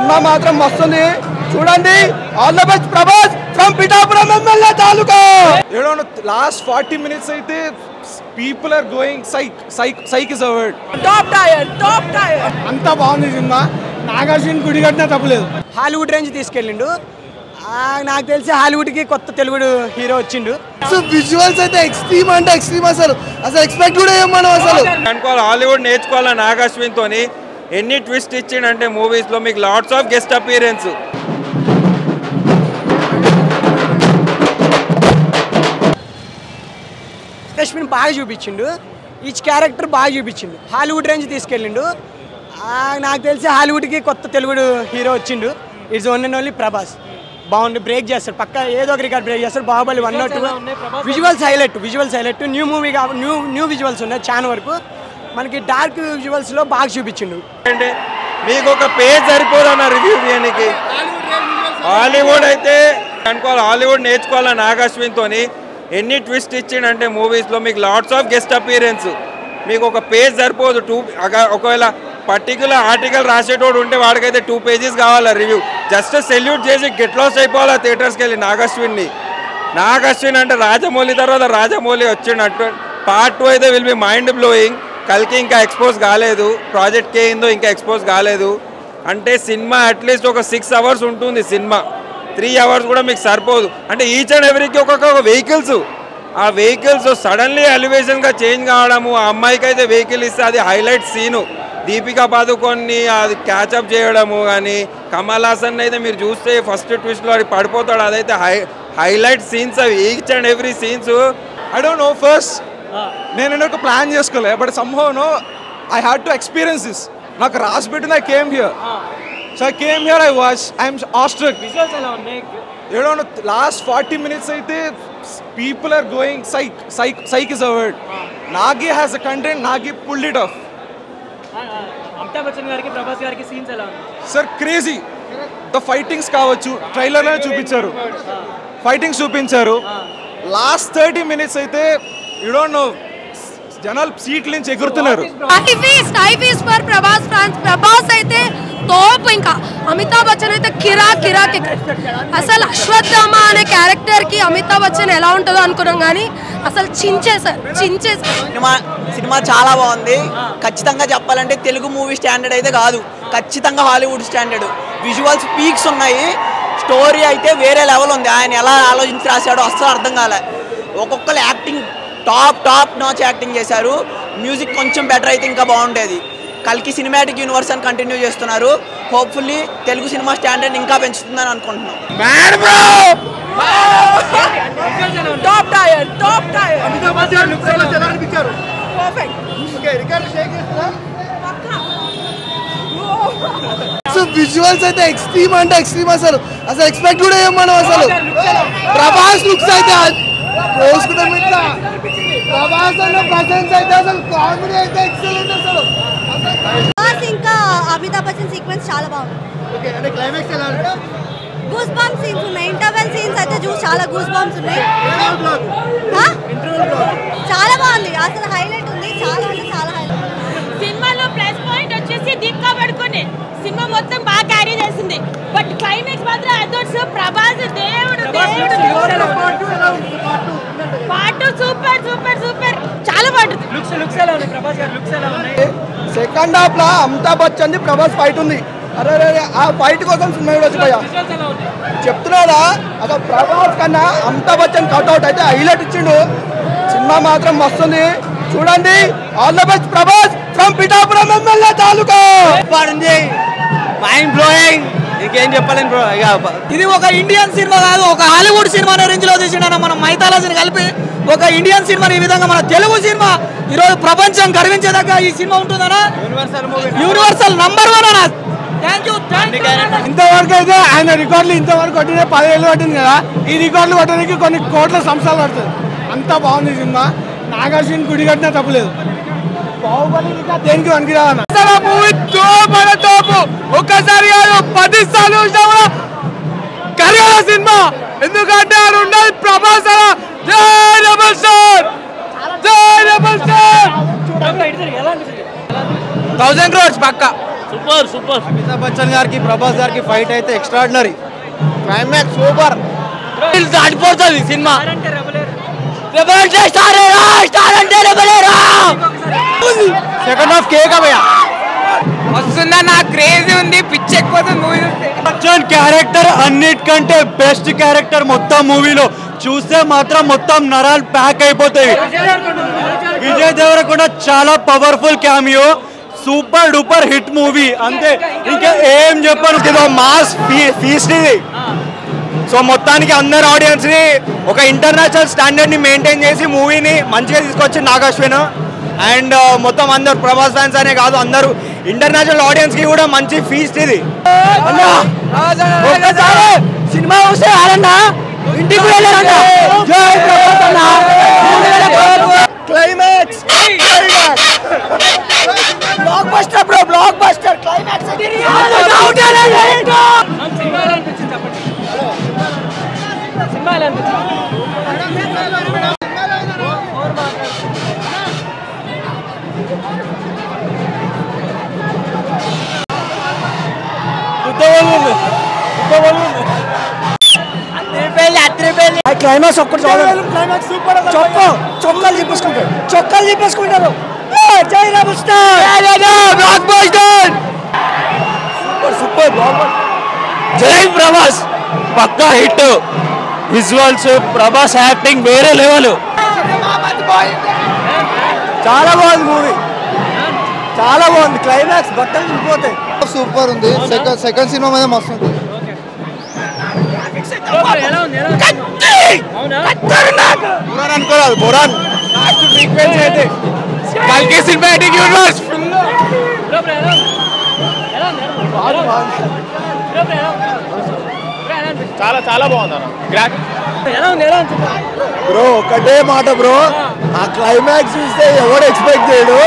Cinema మాత్రం వస్తుంది చూడండి. All the best Prabhas from Pithapuram MLA taluka. Last 40 minutes అయితే people are going psych is a word. Top tier. అంతా బాగుంది సినిమా. నాగార్జున గుడి కట్టినా తప్పలేదు. హాలీవుడ్ రేంజ్ తీసుకెళ్ళిండు. నాకు తెలిసి హాలీవుడ్ కి కొత్త తెలుగు హీరో వచ్చిండు. సో విజువల్స్ అయితే ఎక్స్ట్రీమ్ అంటే ఎక్స్ట్రీమ్. అసలు ఎక్స్పెక్ట్ కూడా ఏం మనం అసలు అనుకోవాలి. హాలీవుడ్ నేర్చుకోవాలి. నాగార్జున తోని ఎన్ని ట్విస్ట్ ఇచ్చిండంటే మూవీస్ లో మీకు lots of guest appearance. Kashmir బాగా చూపించిండు. ఈచ్ క్యారెక్టర్ బాగా చూపించిండు. హాలీవుడ్ రేంజ్ తీసుకెళ్ళిండు. నాకు తెలిసి హాలీవుడ్ కి కొత్త తెలుగు హీరో వచ్చిండు. Its own and only Prabhas. బాగుంది. బ్రేక్ చేస్తాడు పక్క, ఏదో ఒక రికార్డ్ బ్రేక్ చేస్తాడు. Baahubali 1 or 2 visuals highlight. New movie new visuals ఉన్నాయి చాలా వరకు. మనకి డార్క్ విజువల్స్ లో బాగా చూపించిండు. అంటే మీకు ఒక పేజ్ సరిపోదన్న రివ్యూ చేయడానికి. హాలీవుడ్ అయితే అనుకోవాలి. హాలీవుడ్ నేర్చుకోవాలి. నాగార్జున తోని ఎన్ని ట్విస్ట్ ఇచ్చిండంటే మూవీస్ లో మీకు లాట్స్ ఆఫ్ గెస్ట్ అపీరెన్స్. మీకు ఒక పేజ్ సరిపోదు. ఒకవేళ పర్టికులర్ ఆర్టికల్ రాసేటోడు ఉంటే వాడికైతే 2 pages కావాలా రివ్యూ. జస్ట్ సెల్యూట్ చేసి గెట్ లాస్ అయిపోవాలా థియేటర్స్కి వెళ్ళి నాగార్జున అంటే రాజమౌళి తర్వాత రాజమౌళి వచ్చిండు. పార్ట్ 2 అయితే విల్ బి మైండ్ బ్లోయింగ్. కల్కి ఇంకా ఎక్స్పోజ్ కాలేదు. ప్రాజెక్ట్ కే ఏందో ఇంకా ఎక్స్పోజ్ కాలేదు. అంటే సినిమా అట్లీస్ట్ ఒక 6 hours ఉంటుంది. సినిమా 3 hours కూడా మీకు సరిపోదు. అంటే ఈచ్ అండ్ ఎవ్రీకి ఒక్కొక్క వెహికల్స్. ఆ వెహికల్స్ సడన్లీ ఎలివేషన్గా చేంజ్ కావడము. ఆ అమ్మాయికి అయితే వెహికల్ ఇస్తే అది హైలైట్ సీను. దీపికా పాదుకొని అది క్యాచప్ చేయడము. కానీ కమల్ హాసన్ అయితే మీరు చూస్తే ఫస్ట్ ట్విస్ట్లో అది పడిపోతాడు. అదైతే హైలైట్ సీన్స్ అవి. Each and every scenes. I don't know. First నేను ఒక ప్లాన్ చేసుకోలే. But somehow no I had to experience this. నాకు రాసి పెట్టింది. I came here. So I came here. I'm awestruck. Last 40 minutes అయితే people are going psych is a word. Nagi has a content. Nagi pulled it off. Amitabh Bachchan గారికి ప్రభాస్ గారికి scenes ఎలా ఉంది sir? Crazy. The fightings కావచ్చు, ట్రైలర్లో చూపించారు. Last 30 minutes అయితే you don't know, జనాలు సీట్ల నుంచి ఎగురుతున్నారు. ప్రభాస్ అయితే తోపు. ఇంకా అమితాబ్ బచ్చన్ అయితే కిరాక్. అసలు అశ్వత్థామ అనే క్యారెక్టర్ కి అమితాబ్ బచ్చన్ ఎలా ఉంటుందో అనుకున్నాం కానీ అసలు చించేశారు. సినిమా చాలా బాగుంది. ఖచ్చితంగా చెప్పాలంటే తెలుగు మూవీ స్టాండర్డ్ అయితే కాదు, ఖచ్చితంగా హాలీవుడ్ స్టాండర్డ్. విజువల్స్ పీక్స్ ఉన్నాయి. స్టోరీ అయితే వేరే లెవెల్ ఉంది. ఆయన ఎలా ఆలోచించి రాశాడో అస్సలు అర్థం కాలే. ఒక్కొక్కరు యాక్టింగ్ టాప్ నాచ్ యాక్టింగ్ చేశారు. మ్యూజిక్ కొంచెం బెటర్ అయితే ఇంకా బాగుండేది. కల్కి సినిమాటిక్ యూనివర్స్ అని కంటిన్యూ చేస్తున్నారు. హోప్ఫుల్లీ తెలుగు సినిమా స్టాండర్డ్ ఇంకా పెంచుతుందని అనుకుంటున్నాం. Top tier. సో విజువల్స్ అయితే ఎక్స్ట్రీమ్ అంటే ఎక్స్ట్రీమ్. అసలు ఎక్స్పెక్ట్ కూడా ఏం మనం అసలు. ప్రభాస్ లుక్స్ అయితే ప్రభాస్ అన్న ప్రెసెన్స్ అయితే అసలు కామెడీ అయితే ఎక్సలెంట్. అసలు ఇంకా అమితాబ్ బచ్చన్ సీక్వెన్స్ చాలా బాగుంది. గూస్ బంప్స్ సీన్స్ ఉన్నాయి. ఇంటర్వెల్ సీన్స్ అయితే చాలా గూస్ బంప్స్ ఉన్నాయి. చాలా బాగుంది. అసలు హైలైట్ ఉంది. చాలా హైలైట్. సినిమాలో ప్లస్ పాయింట్ వచ్చేసి దీపికా పడుకొని సినిమా మొత్తం బాగా క్యారీ చేసింది. బట్ క్లైమాక్స్ మాత్రం అదొచ్చు. ప్రభాస్ దేవుడు. పాటు సూపర్ చాలా బాగుంటుంది. లుక్స్ ఎలా ఉన్నాయి ప్రభాస్ గారి లుక్స్ ఎలా ఉన్నాయి? సెకండ్ హాఫ్ లో అమితాబ్ బచ్చన్ ప్రభాస్ ఫైట్ ఉంది. అరే ఆ ఫైట్ కోసం సినిమా చెప్తున్నారా? అసలు ప్రభాస్ కన్నా అమితాబ్ బచ్చన్ కట్అవుట్ అయితే హైలైట్ ఇచ్చిండు. సినిమా మాత్రం వస్తుంది చూడండి. All the best Prabhas from Pithapuram MLA taluka. Mind blowing. ఇంకేం చెప్పలేను బ్రో. ఇది ఒక ఇండియన్ సినిమా కాదు, ఒక హాలీవుడ్ సినిమా రేంజ్ లో తీసిండన్న. మనం మైథాలజీని కలిపి ఒక ఇండియన్ సినిమా ఈ విధంగా మన తెలుగు సినిమా ఈరోజు ప్రపంచం గర్వించేదాక ఈ సినిమా ఉంటుందన్నా. యూనివర్సల్ #1 అన్న. Thank you. ఇంతవరకు అయితే ఆయన రికార్డులు ఇంతవరకు కొట్టిన 10 ఏళ్ళు పట్టింది కదా. ఈ రికార్డులు కొట్టడానికి కొన్ని కోట్ల సంవత్సరాలు పడుతుంది. అంత బాగుంది సినిమా. నాగార్జున గుడి కట్టినా తప్పలేదు. బాహుబలి ఇంకా దేనికి పనికిరాదన్న. ఒక్కసారి 10 సార్లు కరియాల సినిమా. ఎందుకంటే అది ఉండదు ప్రభాస్. జై రెబల్ స్టార్. 1000 crores పక్క. Super super. అమితాబ్ బచ్చన్ గారికి ప్రభాస్ గారికి ఫైట్ అయితే ఎక్స్ట్రాడినరీ. Climax super. దాటిపోతుంది సినిమా. సెకండ్ హాఫ్ కేక్ అవయ్యా వస్తుందా నాకు క్రేజీ ఉంది, పిచ్చి ఎక్కువ మూవీ చూస్తే. బచ్చన్ క్యారెక్టర్ అన్నిటికంటే బెస్ట్ క్యారెక్టర్ మొత్తం మూవీలో. చూస్తే మాత్రం మొత్తం నరాలు ప్యాక్ అయిపోతాయి. విజయ్ దేవరకొండ చాలా powerful cameo. Super duper hit movie అంతే, ఇంకా ఏం చెప్పను. ఇదో మాస్ ఫీస్ట్ ఇది. సో మొత్తానికి అందరు ఆడియన్స్ ని ఒక ఇంటర్నేషనల్ స్టాండర్డ్ ని మెయింటైన్ చేసి మూవీని మంచిగా తీసుకొచ్చి నాగాశ్విన్ అండ్ మొత్తం అందరు ప్రభాస్ ఫ్యాన్స్ అనే కాదు, అందరూ ఇంటర్నేషనల్ ఆడియన్స్ కి కూడా మంచి ఫీస్ట్ ఇది. సినిమా వస్తే ఆడన్నా ఇంటికి వెళ్ళారంట. Climax blockbuster bro, blockbuster climax. సినిమా ఎలా అనిపించింది చెప్పండి. సినిమా ఎలా అనిపించింది? క్లైమాక్స్ ఒక్కటి చొక్కాలు చెప్పేసుకుంటారు. జై బ్లాక్ బస్టర్ సూపర్. జై ప్రభాస్ పక్కా హిట్. విజువల్స్, ప్రభాస్ యాక్టింగ్ వేరే లెవెల్. చాలా బాగుంది మూవీ, చాలా బాగుంది. క్లైమాక్స్ బట్టలు నిండిపోతాయి. సూపర్ ఉంది. సెకండ్ సినిమా మీద మస్తు ఉంది. అనుకోరాదు బోరాన్ అయితే కల్కి సినిమాటిక్ యూనివర్స్ చాలా చాలా బాగుంది బ్రో. ఒకటే మాట బ్రో, ఆ క్లైమాక్స్ చూస్తే ఎవడు ఎక్స్పెక్ట్ చేయడు.